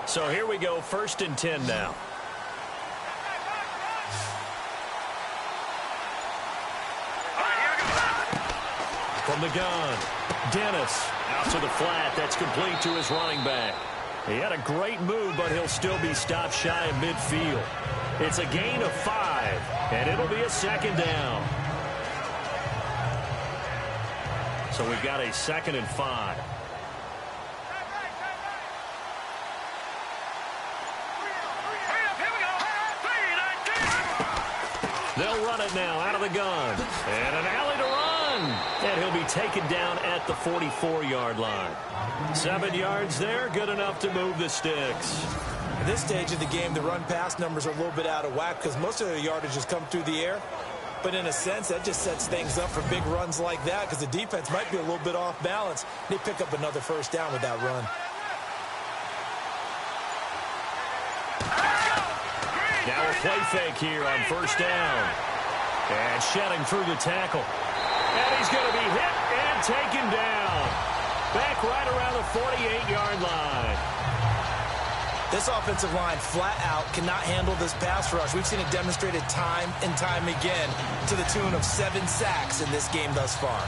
So here we go, 1st and 10 now. From the gun, Dennis out to the flat. That's complete to his running back. He had a great move, but he'll still be stopped shy of midfield. It's a gain of 5, and it'll be a 2nd down. So we've got a 2nd and 5. They'll run it now out of the gun. And an alley to run. And he'll be taken down at the 44-yard line. 7 yards there, good enough to move the sticks. At this stage of the game, the run-pass numbers are a little bit out of whack because most of their yardage has come through the air. But in a sense, that just sets things up for big runs like that because the defense might be a little bit off balance. They pick up another 1st down with that run. Now a play fake here on 1st down. And shedding through the tackle. And he's going to be hit and taken down. Back right around the 48-yard line. This offensive line flat out cannot handle this pass rush. We've seen it demonstrated time and time again to the tune of 7 sacks in this game thus far.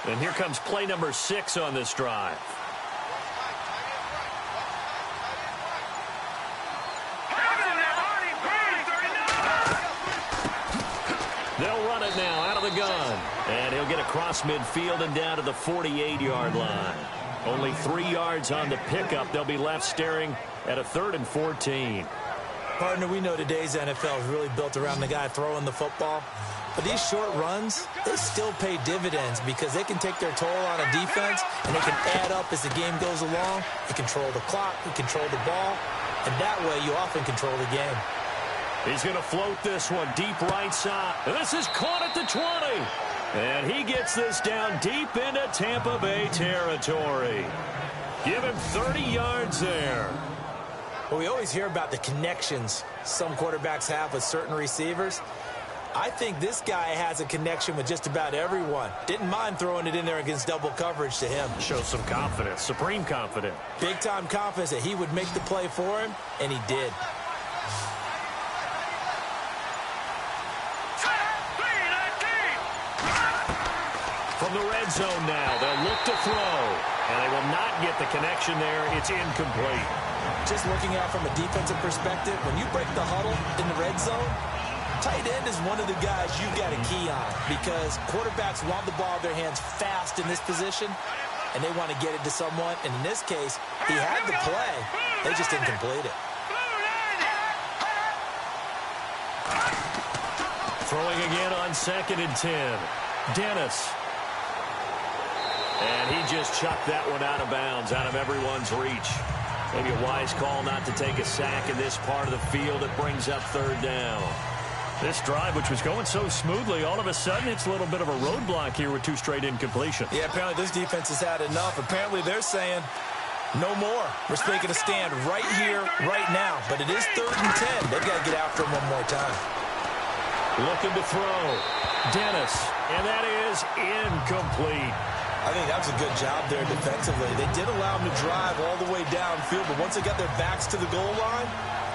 And here comes play number 6 on this drive. They'll run it now out of the gun. And he'll get across midfield and down to the 48-yard line. Only 3 yards on the pickup. They'll be left staring at a 3rd and 14. Partner, we know today's NFL is really built around the guy throwing the football. But these short runs, they still pay dividends because they can take their toll on a defense and they can add up as the game goes along. You control the clock, you control the ball, and that way you often control the game. He's going to float this one deep right side. This is caught at the 20. And he gets this down deep into Tampa Bay territory. Give him 30 yards there. Well, we always hear about the connections some quarterbacks have with certain receivers. I think this guy has a connection with just about everyone. Didn't mind throwing it in there against double coverage to him. Shows some confidence, supreme confidence. Big-time confidence that he would make the play for him, and he did. From the red zone now, they'll look to throw. And they will not get the connection there. It's incomplete. Just looking at from a defensive perspective, when you break the huddle in the red zone, tight end is one of the guys you've got a key on because quarterbacks want the ball in their hands fast in this position, and they want to get it to someone. And in this case, he had the play. They just didn't complete it. Throwing again on 2nd and 10. Dennis. And he just chucked that one out of bounds, out of everyone's reach. Maybe a wise call not to take a sack in this part of the field. It brings up 3rd down. This drive, which was going so smoothly, all of a sudden it's a little bit of a roadblock here with 2 straight incompletions. Yeah, apparently this defense has had enough. Apparently they're saying no more. We're making a stand right here, right now. But it is 3rd and 10. They've got to get after him one more time. Looking to throw. Dennis. And that is incomplete. I think that was a good job there defensively. They did allow them to drive all the way downfield, but once they got their backs to the goal line,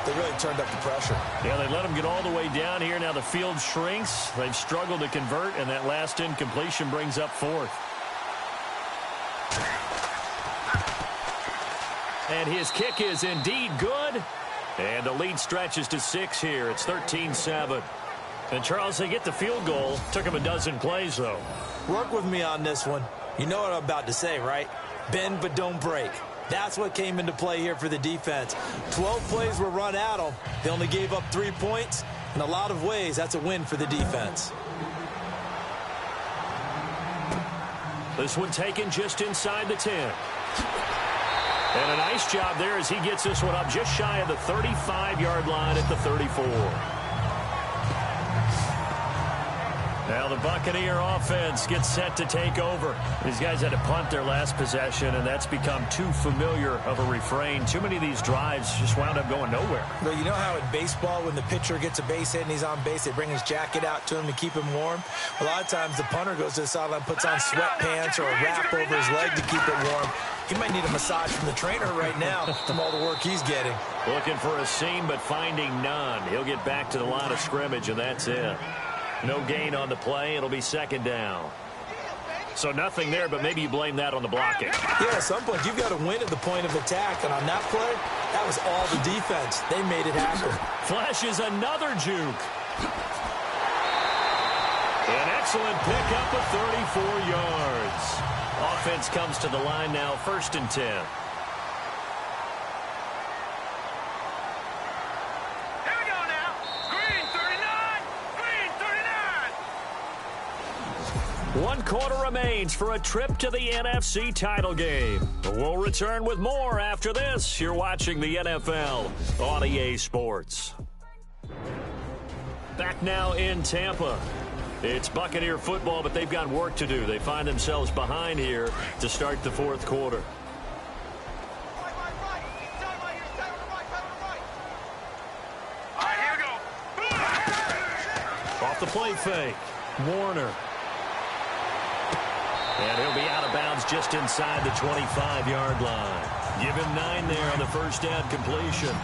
they really turned up the pressure. Yeah, they let them get all the way down here. Now the field shrinks. They've struggled to convert, and that last incompletion brings up 4th. And his kick is indeed good. And the lead stretches to 6 here. It's 13-7. And, Charles, they get the field goal. Took him a dozen plays, though. Work with me on this one. You know what I'm about to say, right? Bend but don't break. That's what came into play here for the defense. 12 plays were run at them. They only gave up 3 points. In a lot of ways, that's a win for the defense. This one taken just inside the 10. And a nice job there as he gets this one up just shy of the 35-yard line at the 34. Now the Buccaneer offense gets set to take over. These guys had to punt their last possession, and that's become too familiar of a refrain. Too many of these drives just wound up going nowhere. Well, you know how in baseball when the pitcher gets a base hit and he's on base, they bring his jacket out to him to keep him warm? A lot of times the punter goes to the sideline, puts on sweatpants or a wrap over his leg to keep it warm. He might need a massage from the trainer right now from all the work he's getting. Looking for a seam but finding none. He'll get back to the line of scrimmage, and that's it. No gain on the play. It'll be second down. So nothing there, but maybe you blame that on the blocking. Yeah, at some point, you've got to win at the point of attack. And on that play, that was all the defense. They made it happen. Flashes another juke. An excellent pickup of 34 yards. Offense comes to the line now, 1st and 10. One quarter remains for a trip to the NFC title game. We'll return with more after this. You're watching the NFL on EA Sports. Back now in Tampa. It's Buccaneer football, but they've got work to do. They find themselves behind here to start the 4th quarter. Off the play fake. Warner. And he'll be out of bounds just inside the 25-yard line. Give him 9 there on the first down completion.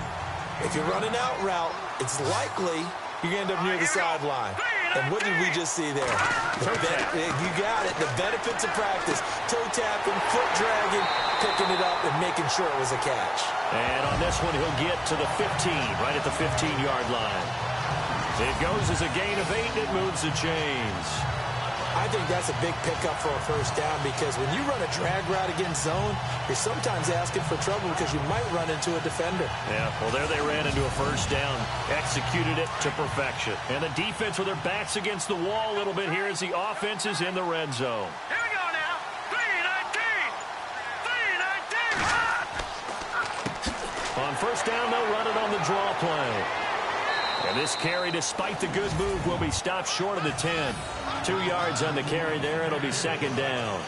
If you run an out route, it's likely you're going to end up near the sideline. And what did we just see there? You got it. The benefits of practice. Toe tapping, foot dragging, picking it up, and making sure it was a catch. And on this one, he'll get to the 15, right at the 15-yard line. It goes as a gain of 8, and it moves the chains. I think that's a big pickup for a first down because when you run a drag route against zone, you're sometimes asking for trouble because you might run into a defender. Yeah, well, there they ran into a first down, executed it to perfection. And the defense with their backs against the wall a little bit here as the offense is in the red zone. Here we go now. 3-19. On first down, they'll run it on the draw play. And this carry, despite the good move, will be stopped short of the 10. 2 yards on the carry there. It'll be second down.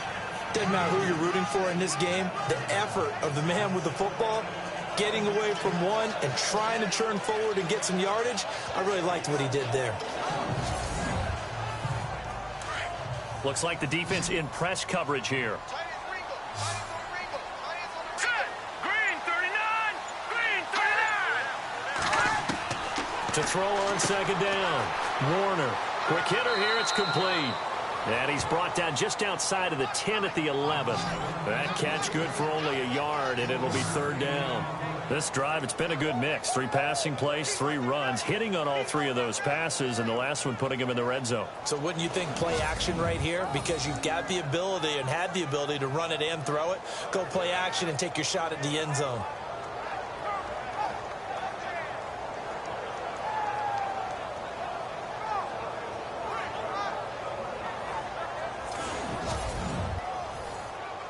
Doesn't matter who you're rooting for in this game. The effort of the man with the football, getting away from one and trying to turn forward and get some yardage, I really liked what he did there. Looks like the defense in press coverage here. To throw on second down. Warner. Quick hitter here. It's complete. And he's brought down just outside of the 10 at the 11. That catch good for only a yard, and it'll be third down. This drive, it's been a good mix. 3 passing plays, 3 runs, hitting on all 3 of those passes, and the last one putting him in the red zone. So wouldn't you think play action right here? Because you've got the ability and had the ability to run it and throw it. Go play action and take your shot at the end zone.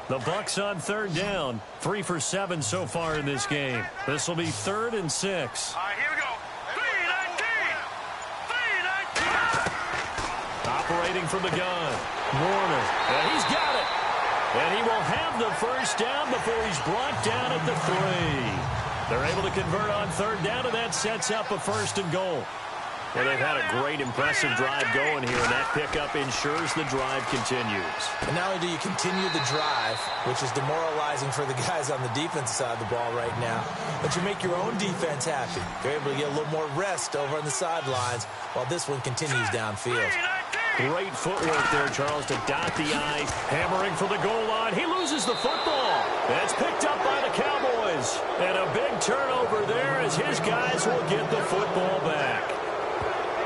The Bucs on third down. 3 for 7 so far in this game. This will be 3rd and 6. All right, here we go. 3-19. Operating from the gun. Warner. And he's got it. And he will have the first down before he's brought down at the 3. They're able to convert on third down, and that sets up a 1st and goal. Well, they've had a great, impressive drive going here, and that pickup ensures the drive continues. And not only do you continue the drive, which is demoralizing for the guys on the defensive side of the ball right now, but you make your own defense happy. They're able to get a little more rest over on the sidelines while this one continues downfield. Great footwork there, Charles, to dot the I. Hammering for the goal line. He loses the football. And it's picked up by the Cowboys. is. And a big turnover there as his guys will get the football back.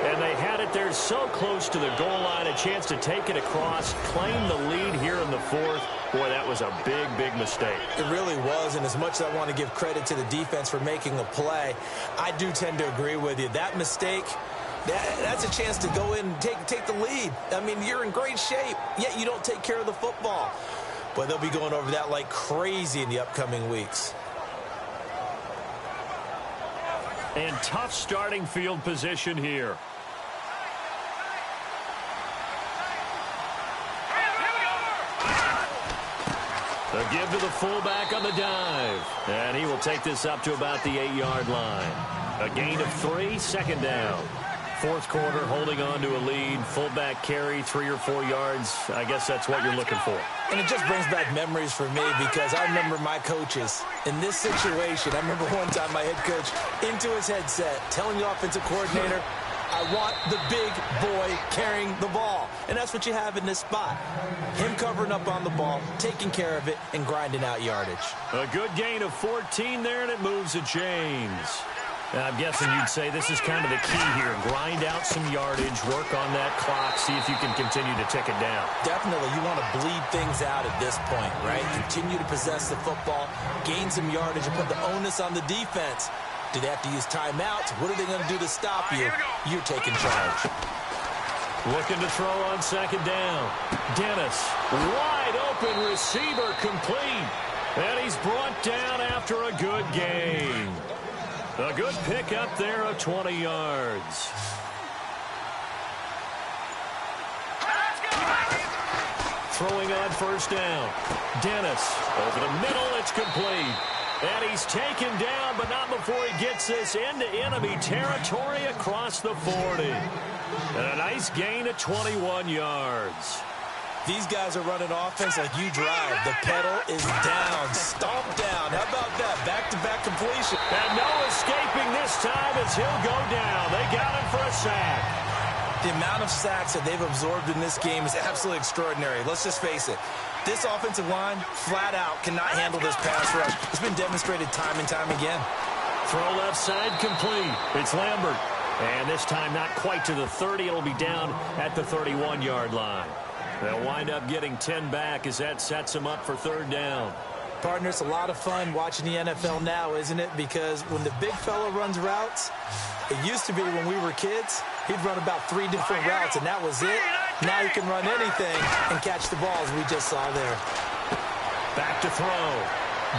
And they had it there so close to the goal line, a chance to take it across, claim the lead here in the fourth. Boy, that was a big, big mistake. It really was, and as much as I want to give credit to the defense for making a play, I do tend to agree with you. That mistake, that's a chance to go in and take the lead. I mean, you're in great shape, yet you don't take care of the football. But they'll be going over that like crazy in the upcoming weeks. And tough starting field position here. The give to the fullback on the dive. And he will take this up to about the 8-yard line. A gain of 3, second down. Fourth quarter, holding on to a lead. Fullback carry, 3 or 4 yards. I guess that's what you're looking for. And it just brings back memories for me because I remember my coaches in this situation. I remember one time my head coach into his headset telling the offensive coordinator, I want the big boy carrying the ball. And that's what you have in this spot. Him covering up on the ball, taking care of it, and grinding out yardage. A good gain of 14 there, and it moves the chains. Now, I'm guessing you'd say this is kind of the key here. Grind out some yardage, work on that clock, see if you can continue to tick it down. Definitely. You want to bleed things out at this point, right? Continue to possess the football, gain some yardage, and put the onus on the defense. Do they have to use timeouts? What are they going to do to stop you? You're taking charge. Looking to throw on second down. Dennis, wide open receiver, complete. And he's brought down after a good gain. A good pickup there of 20 yards. Throwing on first down. Dennis, over the middle, it's complete. And he's taken down, but not before he gets this into enemy territory across the 40. And a nice gain of 21 yards. These guys are running offense like you drive. The pedal is down, stomp down. How about that? Back-to-back completion. And no escaping this time as he'll go down. They got him for a sack. The amount of sacks that they've absorbed in this game is absolutely extraordinary. Let's just face it. This offensive line, flat out, cannot handle this pass rush. It's been demonstrated time and time again. Throw left side complete. It's Lambert. And this time not quite to the 30. It'll be down at the 31-yard line. They'll wind up getting 10 back as that sets them up for third down. Partner, it's a lot of fun watching the NFL now, isn't it? Because when the big fella runs routes, it used to be when we were kids, he'd run about 3 different routes, and that was it. Now he can run anything and catch the balls we just saw there. Back to throw.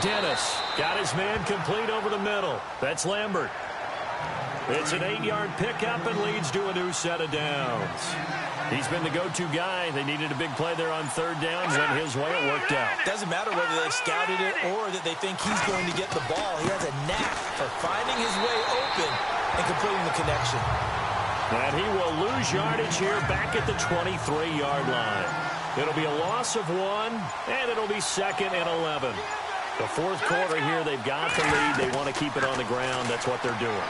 Dennis got his man complete over the middle. That's Lambert. It's an 8-yard pickup and leads to a new set of downs. He's been the go-to guy. They needed a big play there on third down. Went his way. It worked out. Doesn't matter whether they've scouted it or that they think he's going to get the ball. He has a knack for finding his way open and completing the connection. And he will lose yardage here back at the 23-yard line. It'll be a loss of 1, and it'll be second and 11. The fourth quarter here, they've got the lead. They want to keep it on the ground. That's what they're doing.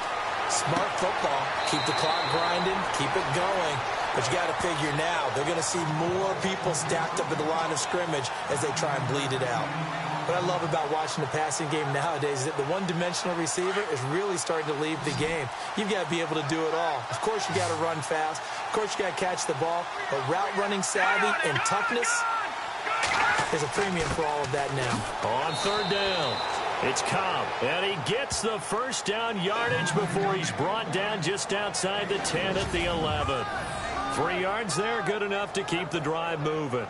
Smart football. Keep the clock grinding. Keep it going. But you got to figure now, they're going to see more people stacked up at the line of scrimmage as they try and bleed it out. What I love about watching the passing game nowadays is that the one-dimensional receiver is really starting to leave the game. You've got to be able to do it all. Of course, you got to run fast. Of course, you got to catch the ball. But route running savvy and toughness is a premium for all of that now. On third down, it's Cobb. And he gets the first down yardage before he's brought down just outside the 10 at the 11. 3 yards there, good enough to keep the drive moving.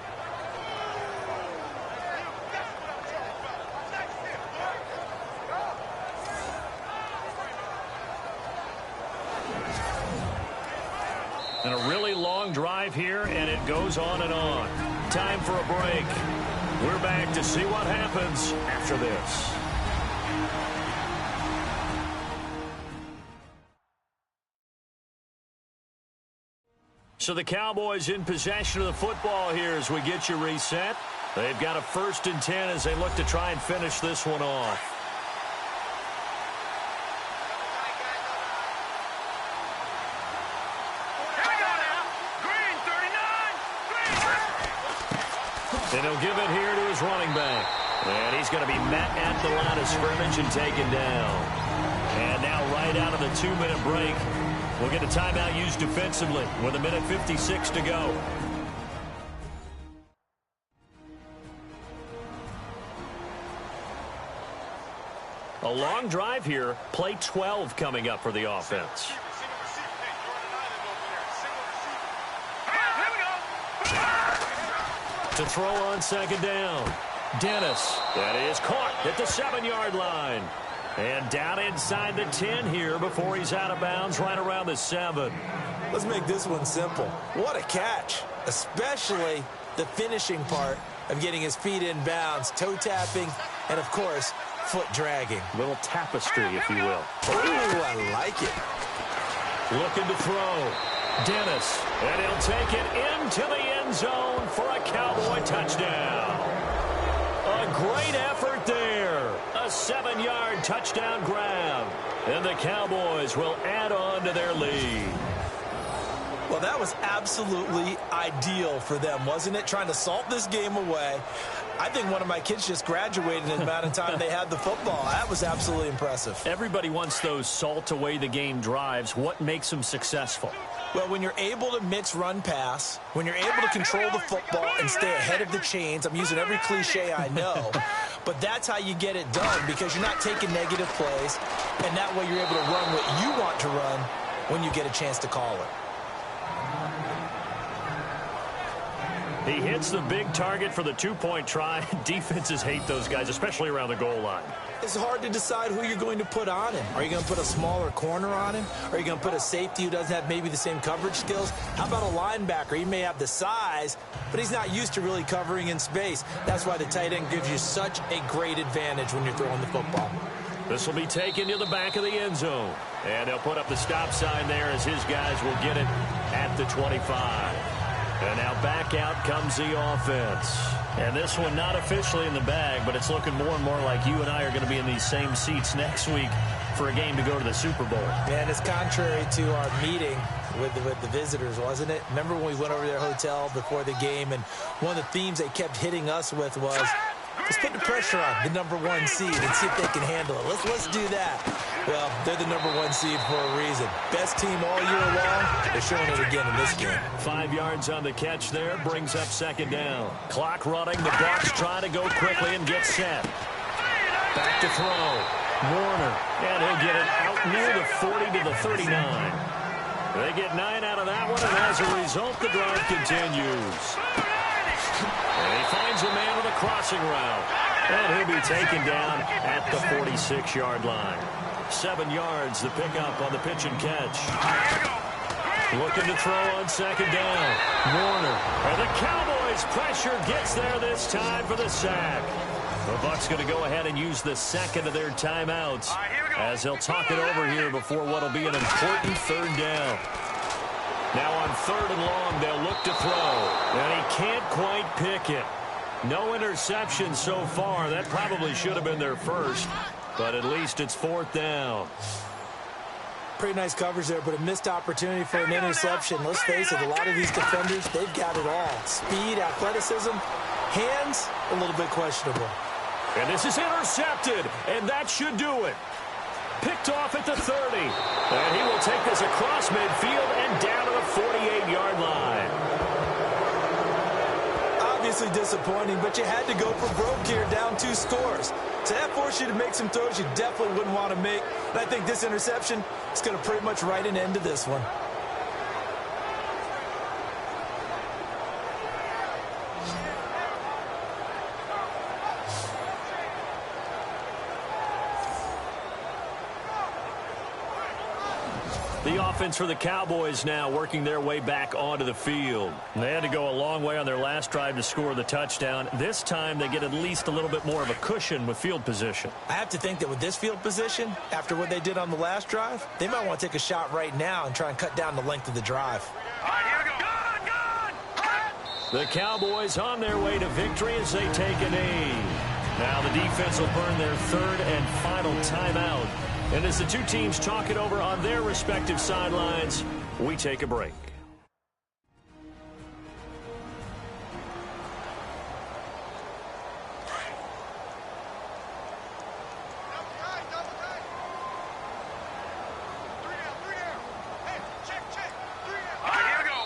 And a really long drive here, and it goes on and on. Time for a break. We're back to see what happens after this. So the Cowboys in possession of the football here as we get you reset. They've got a 1st and 10 as they look to try and finish this one off. And he'll give it here to his running back. And he's going to be met at the line of scrimmage and taken down. And now right out of the 2-minute break, we'll get a timeout used defensively with 1:56 to go. A long drive here. Play 12 coming up for the offense. To throw on second down. Dennis. That is caught at the 7-yard line. And down inside the 10 here before he's out of bounds right around the 7. Let's make this one simple. What a catch, especially the finishing part of getting his feet in bounds, toe tapping, and, of course, foot dragging. Little tapestry, if you will. Ooh, I like it. Looking to throw. Dennis. And he'll take it into the end zone for a Cowboy touchdown. A great effort there. A 7-yard touchdown grab. And the Cowboys will add on to their lead. Well, that was absolutely ideal for them, wasn't it? Trying to salt this game away. I think one of my kids just graduated in the amount of time they had the football. That was absolutely impressive. Everybody wants those salt away the game drives. What makes them successful? Well, when you're able to mix run-pass, when you're able to control the football and stay ahead of the chains, I'm using every cliche I know, but that's how you get it done because you're not taking negative plays, and that way you're able to run what you want to run when you get a chance to call it. He hits the big target for the 2-point try. Defenses hate those guys, especially around the goal line. It's hard to decide who you're going to put on him. Are you going to put a smaller corner on him? Are you going to put a safety who doesn't have maybe the same coverage skills? How about a linebacker? He may have the size, but he's not used to really covering in space. That's why the tight end gives you such a great advantage when you're throwing the football. This will be taken to the back of the end zone. And they'll put up the stop sign there as his guys will get it at the 25. And now back out comes the offense. And this one not officially in the bag, but it's looking more and more like you and I are going to be in these same seats next week for a game to go to the Super Bowl. Man, it's contrary to our meeting with the visitors, wasn't it? Remember when we went over to their hotel before the game, and one of the themes they kept hitting us with was, let's put the pressure on the #1 seed and see if they can handle it. Let's do that. Well, they're the #1 seed for a reason. Best team all year long. They're showing it again in this game. 5 yards on the catch there. Brings up second down. Clock running. The Bucs try to go quickly and get set. Back to throw. Warner. And he'll get it out near the 40 to the 39. They get 9 out of that one, and as a result, the drive continues. And he finds a man with a crossing route. And he'll be taken down at the 46-yard line. 7 yards, the pickup on the pitch and catch. Looking to throw on second down. Warner. And the Cowboys pressure gets there this time for the sack. The Bucs going to go ahead and use the second of their timeouts as they'll talk it over here before what will be an important third down. Now on 3rd and long, they'll look to throw. And he can't quite pick it. No interception so far. That probably should have been their first. But at least it's 4th down. Pretty nice coverage there, but a missed opportunity for an interception. Let's face it, a lot of these defenders, they've got it all. Speed, athleticism, hands, a little bit questionable. And this is intercepted, and that should do it. Picked off at the 30. And he will take this across midfield and down to the 48-yard line. Obviously disappointing, but you had to go for broke here, down 2 scores. So that forced you to make some throws you definitely wouldn't want to make. And I think this interception is going to pretty much write an end to this one. The offense for the Cowboys now working their way back onto the field. They had to go a long way on their last drive to score the touchdown. This time they get at least a little bit more of a cushion with field position. I have to think that with this field position, after what they did on the last drive, they might want to take a shot right now and try and cut down the length of the drive. All right, here we go. The Cowboys on their way to victory as they take a knee. Now the defense will burn their 3rd and final timeout. And as the two teams talk it over on their respective sidelines, we take a break.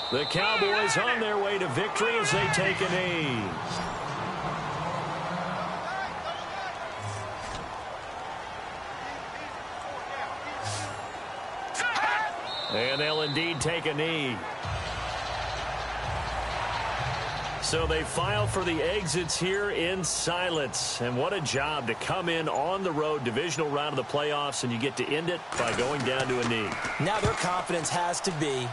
The Cowboys on their way to victory as they take a knee. And they'll indeed take a knee. So they file for the exits here in silence. And what a job to come in on the road, divisional round of the playoffs, and you get to end it by going down to a knee. Now their confidence has to be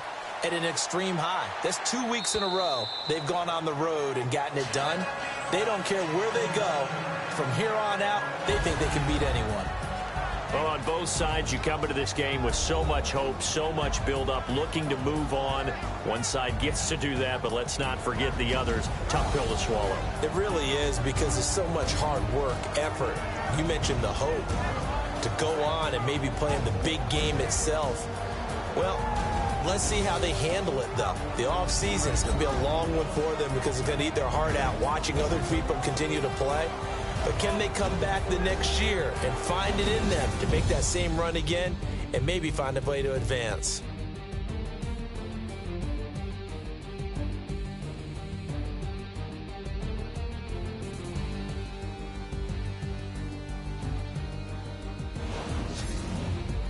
at an extreme high. That's 2 weeks in a row they've gone on the road and gotten it done. They don't care where they go. From here on out, they think they can beat anyone. Well, on both sides, you come into this game with so much hope, so much build-up, looking to move on. One side gets to do that, but let's not forget the others. Tough pill to swallow. It really is, because there's so much hard work, effort. You mentioned the hope to go on and maybe play in the big game itself. Well, let's see how they handle it, though. The offseason is going to be a long one for them because it's going to eat their heart out watching other people continue to play. But can they come back the next year and find it in them to make that same run again and maybe find a way to advance?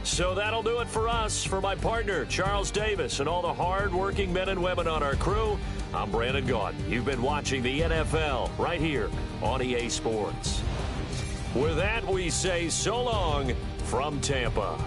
So that'll do it for us. For my partner, Charles Davis, and all the hard-working men and women on our crew, I'm Brandon Gaudin. You've been watching the NFL right here on EA Sports. With that, we say so long from Tampa.